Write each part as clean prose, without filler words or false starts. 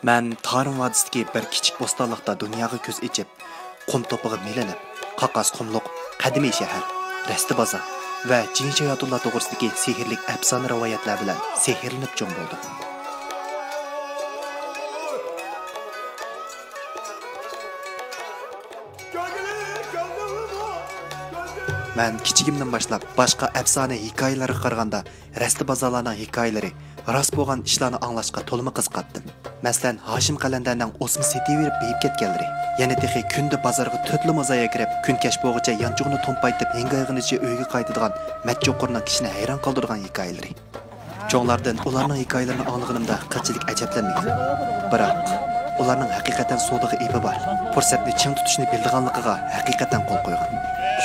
Mən Tarım vadisidagi bir kichik bo'stonliqda dunyoga ko'z ichib, qum to'pig'i melanib, qaqas qumliq qadimiy shahar, rasti bozor va Jincha Yotullah to'g'risidagi sehrli afsona rivoyatlar bilan sehrlanib jum bo'ldim. Mən kichigimdan boshlab boshqa afsona hikoyalarga qaraganda rasti bozorlarning hikoyalari rost bo'lgan ishlarni anglashga to'limi qiziqatdim. Masalan, Hashim Qalandarning o'smi setaverib beyib ketganlari, yana texi kunda bozorga to'tli mozoya kirib, kunkash bo'g'icha yanchug'ini to'mpaytib, hengayg'inicha uyga qaytadigan Matcho'qurning kishini hayron qoldirgan hikoyalari. Cho'nglardan ularning hikoyalarini anglaganimda qanchalik ajablandim. Biroq ularning haqiqatan sodiga ibi bor. Fursatni ching tutishni bildiganligiga haqiqatan qo'l qo'ygan.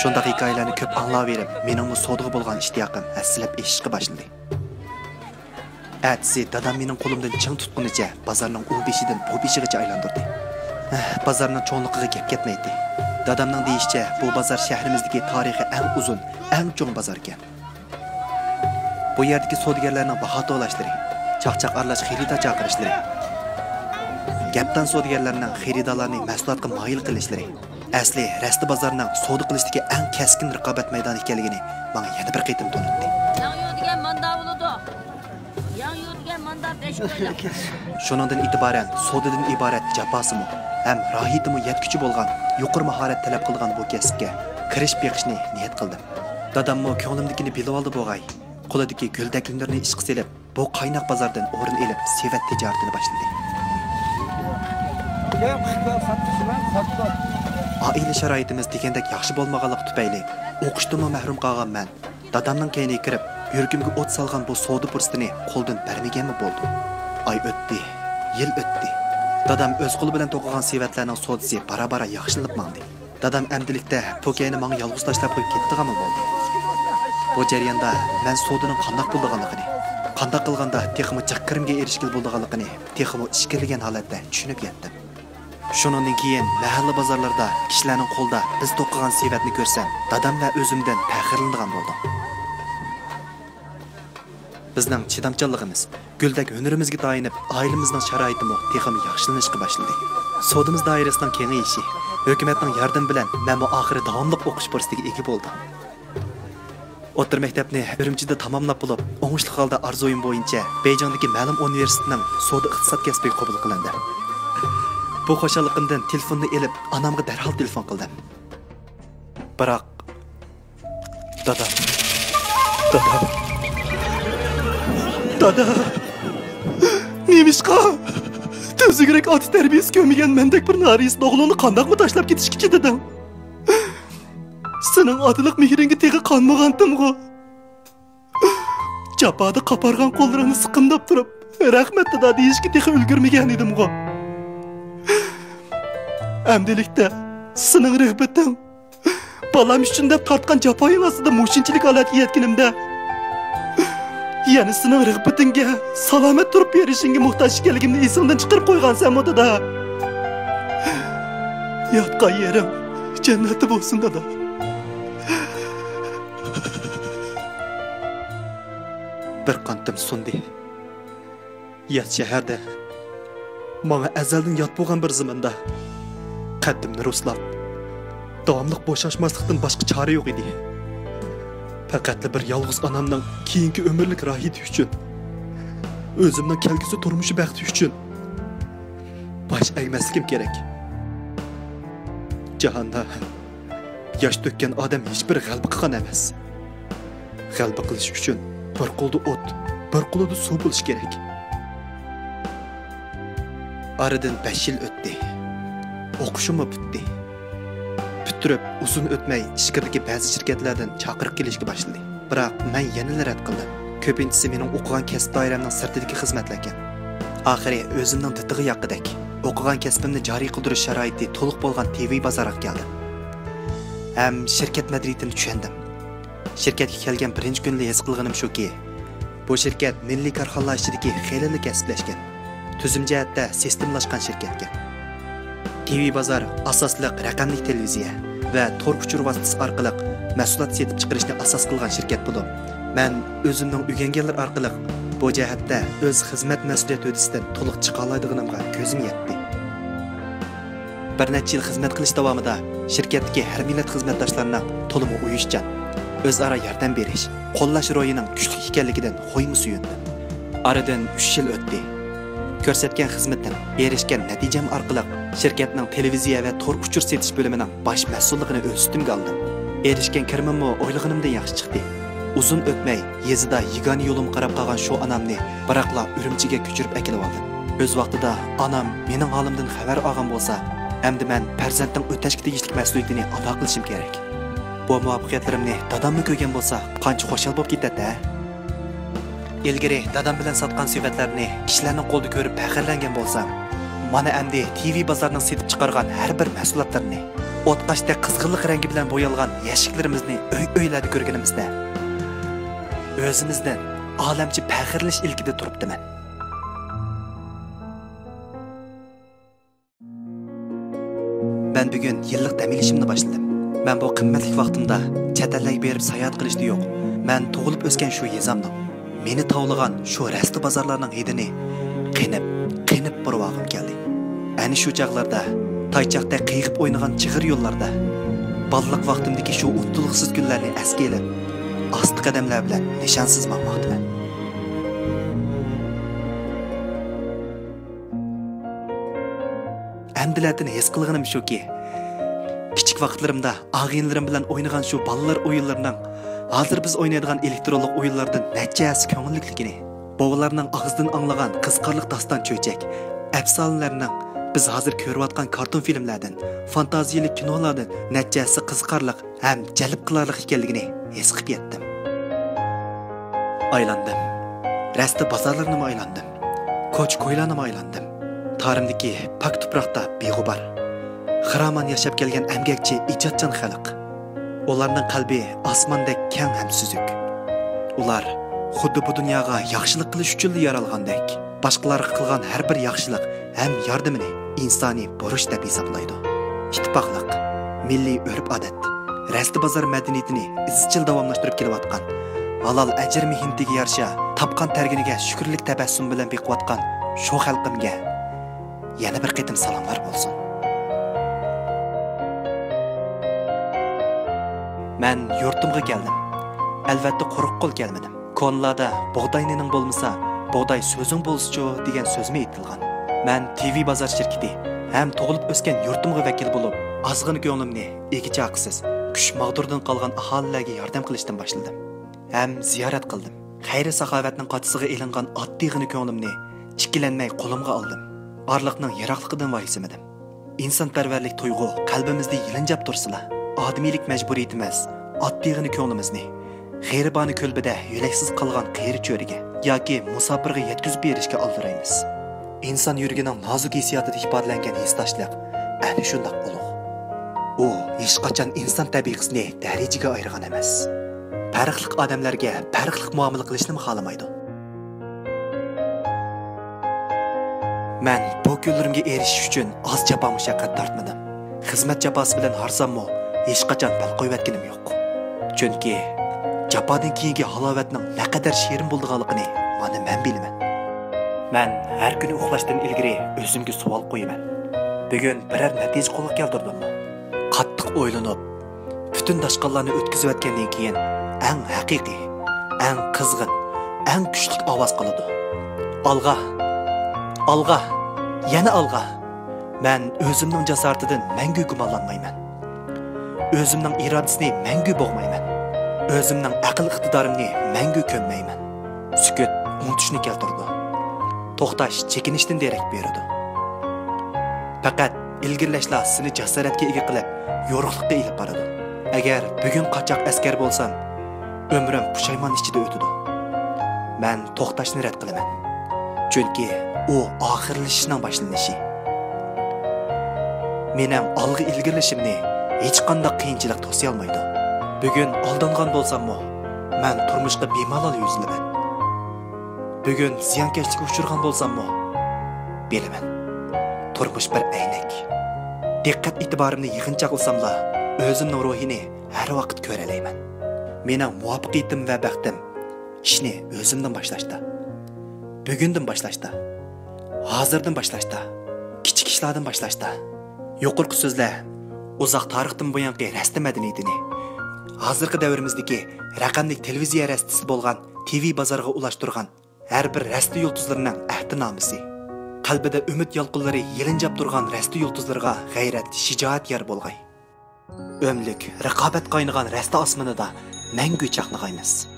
Shunday hikoyalarni ko'p anglaverib, mening bu sodiga bo'lgan ishtiyoqim aslab eshishga boshladi. Atsi dadam mening qo'limdan ching tutqunicha bozorning u beshidan bu beshigacha aylantirdi. Bozorning cho'nligiga gap ketmaydi. Dadamning deyishicha, bu bozor shahrimizdagi tarixi eng uzun, eng cho'ng bozor ekan. Bu yerdagi savdogarlarning baho to'lashlari, chaqchaq aralash xaridor chaqirishlari, gapdan savdogarlarning xaridorlarni mahsulotga moyil qilishlari, asli rasti bozorning savdo qilishdagi eng keskin raqobat maydoni ekanligini menga yana bir qaytim to'nitdi. Shuningdan e'tiboran savdodan iborat jafosimi ham rohitimi yetkichi bo'lgan, yuqori mahorat talab qilgan bu kasbga kirish beqishni niyat qildim. Dadammo ko'nglimdagini bilib oldi bo'g'ay. Qo'lidagi guldaklarni ishqa selib, bu qaynoq bozordan o'rin elib, sevat tijoratini boshladi. Oila sharoitimiz degandek yaxshi bo'lmaganlik tufayli o'qishdan mahrum qolgan men dadamning kayniga kirib, yuragimga o't solgan bu savdo fursatini qo'ldan bermaganmi bo'ldi. Oy o'tdi, yil o'tdi. Dadam o'z qo'li bilan to'qigan sevatlarning savdosi bara-bara yaxshilanib mandi. Dadam amdilikda po'kayni menga yolg'iz tashlab qo'yib ketdiganmi bo'ldi. Bu jarayonda men savdoning qanday bo'lganligini, qanday qilganda texmo chaqqirimga erishgil bo'lganligini, texmo ishkilgan holatda tushunib yetdim. Shuningdan keyin mahalla bozorlarda kishilarning qo'lda biz to'qigan sevatni ko'rsam, dadam va o'zimdan faxrlanadigan bo'ldim. Bizning chidamchanligimiz, guldak hunarimizga tayinib, oilamizning sharoitimi texmo yaxshilanishga boshladi. Savdomiz doirasining kengayishi, hukumatning yordami bilan men bu oxiri davomli o'qish fursatiga ega bo'ldim. O'rta maktabni Urumchida tamomlab bo'lib, o'ngishli holda orzuim bo'yicha Beyjondagi ma'lum universitetining savdo iqtisod kasbiga qabul qilindi. Bu xo'shalligimdan telefonni elib, onamga darhol telefon qildim. Biroq dadam Nemishqa? Tuzugrak ota tarbiyasi ko'rmagan mendek bir naris o'g'lini qandoqmi tashlab ketishga dedim. Sening otiliq mehringga tegi qanmagandim-ku. Japada qapargan qo'llarini siqimdab turib, rahmat dada deyishga tegi ulgurmagan edim-ku. Amdilikda sening rahbating balam uchun deb tortgan japoying ostida mushinchilik holatga yetganimda yana sening rahbatingga salomat turib berishingga muhtoj ekanligimni esingdan chiqarib qo'ygansan-ku dada. Yotgan yerim jannati bo'lsin dada. Bir qantim sundi. Yat shaharda menga azaldan yot bo'lgan bir zamonda qaddimni ruslab, davomli bo'shashmaslikdan boshqa chora yo'q edi. Faqat bir yolg'iz onamning keyingi umrlik rohiti uchun, o'zimning kelgusi turmushi baxti uchun bosh egmasligim kerak. Jahonda yosh to'kkan odam hech bir g'alaba qilgan emas. G'alaba qilish uchun bir qo'lda o't, bir qo'lda suv bo'lish kerak. Aradan 5 yil o'tdi. O'qishim bitdi. Bitirib, uzun o'tmay ishqirdagi ba'zi shirkatlardan chaqiriq kelishga boshladi. Biroq men yana rad qildim. Ko'pinchisi mening o'qigan kasb doiramning sirtidagi xizmatlar ekan. Oxiri o'zimning titig'i yoqqidek o'qigan kasbimni joriy qildirish sharoiti to'liq bo'lgan TV bozoriga keldim. Ham shirkat madriyatini tushundim. Shirkatga kelgan birinchi kunda his qilganim shuki, bu shirkat milliy korxonalar ichidagi xeyli kasblashgan, tuzum jihatda sistemlashgan shirkat ekan. TV bozor asosliq raqamli televiziya va tor uchur vositasi orqali mahsulot setib chiqarishni asos qilgan shirkat bo'lib, men o'zimning o'rganganlar orqali Bu jihatda o'z xizmat mas'uliyat o'disidan to'liq chiqa oladiganimga ko'zim yetdi. Bir necha yil xizmat qilish davomida shirkatdagi har millat xizmatdoshlarining to'limi uyushchan, o'zaro yordam berish, qo'llash ro'yining kuchli ekanligidan xo'ymi suyundim. Aradan 3 yil o'tdi. Ko'rsatgan xizmatdan erishgan natijam orqali shirkatning televiziya va tor uchur setish bo'limining bosh mas'ulligini o'z ustimga oldim. Erishgan kirimimmi o'ylaganimdan yaxshi chiqdi. Uzun o'tmay yezida yigani yo'lim qarab qolgan shu onamni biroqla Urumchiga ko'chirib akilib oldim. O'z vaqtida onam mening holimdan xabar olgan bo'lsa, endi men farzandning o'tashga tegishli mas'uliyatini ado qilishim kerak. Bu muvaffaqiyatlarimni dadamni ko'rgan bo'lsa, qancha xushal bo'lib ketadi-da. Ilgari dadam bilan sotgan sifatlarni kishilarning qo'lida ko'rib faxrlangan bo'lsam, mana endi TV bozorining setib chiqargan har bir mahsulotlarni, o'tqashda qizg'inlik rangi bilan bo'yalgan yashiklarimizni o'y-o'ylarda ko'rganimizda o'zimizdan olamcha faxrlanish ilkida turibdiman. Ben bugun yillik dam olishimni boshladim. Men bu qimmatli vaqtimda chet ellarga berib sayohat qilishdi yo'q. Men tug'ilib o'sgan shu yezamni, meni tovlagan shu rasti bozorlarning hidini qinib borvog'im keldi. Ani shu chaqlarda toychoqda qiyiqib o'ynagan chig'ir yo'llarda balliq vaqtimdagi shu untuluqsiz kunlarni asga elib, asti qadamlar bilan nishonsiz maqmoqdiman. Amdilatini his qilganim shuki, kichik vaqtlarimda og'inlarim bilan o'ynagan shu bolalar o'yinlarining hozir biz o'ynaydigan elektronlik o'yinlardan nachasi ko'ngillikligini, bolalarning og'zidan anglagan qiziqarli daston cho'chak, afsonalarning biz hozir ko'rayotgan karton filmlardan, fantaziyali kinolardan nachasi qiziqarli ham jalb qilarli ekanligini his qilib yetdim. Aylandim. Rasta bozorlarni aylandim. Ko'ch-ko'ylarni aylandim. Tarimdagi pak tuproqda beg'ubar, xiraman yashab kelgan emgakchi ijodchan xalq. Ularning qalbi osmondek keng ham suzuk. Ular xuddi bu dunyoga yaxshilik qilish uchun yaralgandek, boshqalarga qilgan har bir yaxshilik ham yordamini insoniy burch deb hisoblaydi. Ittifoqlik, milliy urf-odat, rasti bozor madaniyatini izchil davomlashtirib kelayotgan, halol ajr mehnatiga yarasha topgan targiniga shukrlik tabassum bilan beqiyotgan shu xalqimga yana bir qitim salomlar bo'lsin. Men yurtimga keldim. Albatta quruq qo'l kelmadim. Konlarda bug'doyning bo'lmasa, bug'doy so'zing bo'lsichu degan so'zmi aytilgan. Men TV bozor shirkati ham tug'ilib o'sgan yurtimga vakil bo'lib, ozg'in ko'nglimni egicha haqsiz, kuch mag'durdan qolgan aholilarga yordam qilishdan boshladim. Ham ziyorat qildim. Xayri saxovatning qotisiga elingan oddiygina ko'nglimni ikkilanmay qo'limga oldim. Barliqning yiroqligidan voyisimidim. İnsanparvarlik tuyg'u qalbimizda yilinjab tursila, odamiylik majburiyat emas, oddiygina ko'nglimizni g'ayribona ko'lbida yo'laksiz qolgan qiyri cho'riga yoki musofirga yetkazib berishga oldiraymiz. İnson yuragining nozik hissiyotida ifodalangan hissdoshlik ana shundoq ulug'. U hech qachon inson tabiatisini darajaga ayirgan emas. Farqli odamlarga farqli muomala qilishni xohlamaydi. Men bu kunlarimga erishish uchun oz jafo mushaqqat tortmadim. Xizmat jafosi bilan harsammo hech qachon bal qo'yayotganim yo'q. Chunki jafodan keyingi halovatning naqadar shirin bo'lganligini mana men bilaman. Men har kuni uxlashdan ilgari o'zimga savol qo'yaman. Bugun biror natija qo'lga keltirdimmi? Qattiq o'ylanib, butun dashqonlarni o'tkazib o'tgandan keyin eng haqiqiy, eng qizg'in, eng kuchli ovoz qiladi. Alga, yana alga. Men o'zimning jasoratidan mangu gumonlanmayman. O'zimning irodasini mangu bo'g'mayman. O'zimning aql iqtidorimni mangu ko'nmayman. Sukut unutishni keltirdi. To'xtash chekinishdan derak beradi. Faqat ilgirlashlar seni jasoratga ega qilib, yo'riqlikka ilib boradi. Agar bugun qochoq askar bo'lsam, umrim pushaymon ichida o'tadi. Men to'xtashni rad qilaman. Chunki u oxirlashishning boshlanishi. Mening olg'a ilgirlashimni hech qanday qiyinchilik to'siy olmaydi. Bugun aldangan bo'lsam-mo, men turmushga bemalol yuzilaman. Bugun ziyonkashlikka uchragan bo'lsam-mo, bilaman. Turmush bir aynak. Diqqat e'tiborimni yig'incha qilsam-la, o'zimning ruhini har vaqt ko'ralayman. Mening muvaffaqiyatim va baxtim ishni o'zimdan boshlashda. bugundan boshlashda, hozirdan boshlashda, kichik ishlardan boshlashda. Yuqorqi so'zlar uzoq tarixdan buyongi rasm madaniyatini, hozirgi davrimizdagi raqamli televiziya rastisi bo'lgan TV bozoriga ulashtirgan har bir rasti yulduzlarining ahdinomisi. Qalbida umid yolqinlari yelinjab turgan rasti yulduzlarga g'ayrat, shijoat yer bo'lg'ay. Ömlük, raqobat qaynagan rasta osmonida mangu chaqnag'aymiz.